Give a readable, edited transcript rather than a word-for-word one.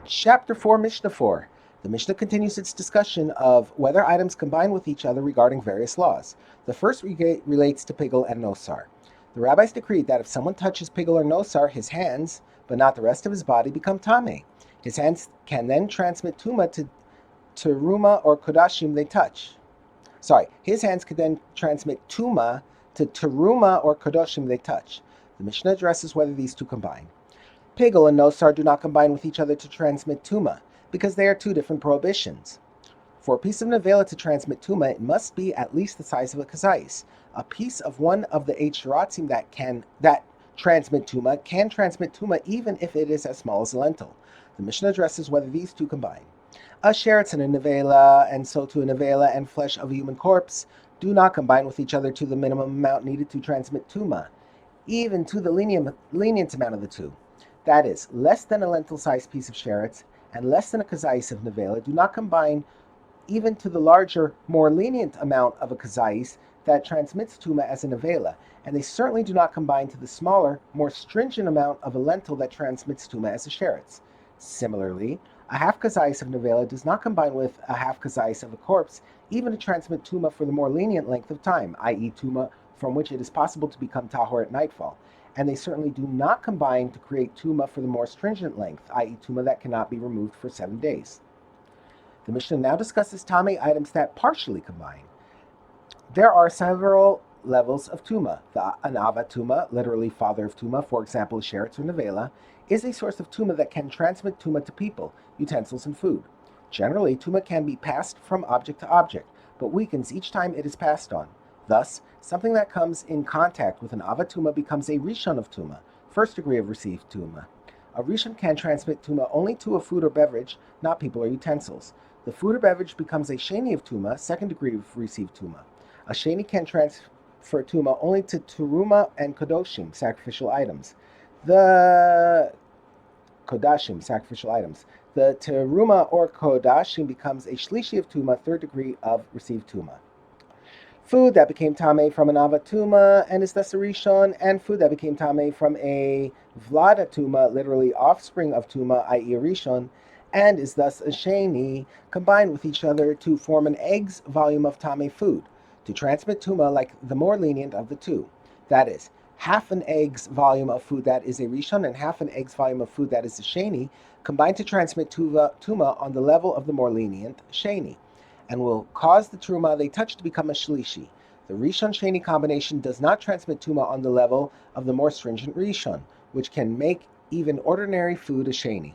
Chapter 4, Mishnah 4. The Mishnah continues its discussion of whether items combine with each other regarding various laws. The first relates to pigul and nosar. The rabbis decreed that if someone touches pigul or nosar, his hands, but not the rest of his body, become tameh. His hands can then transmit tuma to teruma or kodashim they touch. His hands could then transmit tuma to teruma or kodashim they touch. The Mishnah addresses whether these two combine. Pigul and nosar do not combine with each other to transmit tuma, because they are two different prohibitions. For a piece of nevela to transmit tuma, it must be at least the size of a kazais. A piece of one of the 8 shiratzim that transmit tuma can transmit tuma even if it is as small as a lentil. The Mishnah addresses whether these two combine. A sheretz and a nevela, and so to a nevela and flesh of a human corpse, do not combine with each other to the minimum amount needed to transmit tuma, even to the lenient amount of the two. That is, less than a lentil-sized piece of sheretz and less than a kazais of nevela do not combine even to the larger, more lenient amount of a kazais that transmits tuma as a nevela, and they certainly do not combine to the smaller, more stringent amount of a lentil that transmits tuma as a sheretz. Similarly, a half kazais of nevela does not combine with a half kazais of a corpse, even to transmit tuma for the more lenient length of time, i.e. tuma from which it is possible to become tahor at nightfall. And they certainly do not combine to create tuma for the more stringent length, i.e. tuma that cannot be removed for 7 days. The Mishnah now discusses tameh items that partially combine. There are several levels of tuma. The anava tuma, literally father of tuma, for example, sheretz or nevela, is a source of tuma that can transmit tuma to people, utensils, and food. Generally, tuma can be passed from object to object, but weakens each time it is passed on. Thus, something that comes in contact with an avatuma becomes a rishon of tuma, first degree of received tuma. A rishon can transmit tuma only to a food or beverage, not people or utensils. The food or beverage becomes a sheni of tuma, second degree of received tuma. A sheni can transfer tuma only to teruma and kodoshim, sacrificial items. The teruma or kodashim becomes a shlishi of tuma, third degree of received tuma. Food that became tameh from an avatuma and is thus a rishon, and food that became tameh from a vlada tuma, literally offspring of tuma, i.e. a rishon, and is thus a sheni, combine with each other to form an egg's volume of tameh food, to transmit tuma like the more lenient of the two. That is, half an egg's volume of food that is a rishon and half an egg's volume of food that is a sheni, combine to transmit tuma on the level of the more lenient sheni, and will cause the truma they touch to become a shlishi. The rishon-sheni combination does not transmit tuma on the level of the more stringent rishon, which can make even ordinary food a sheni.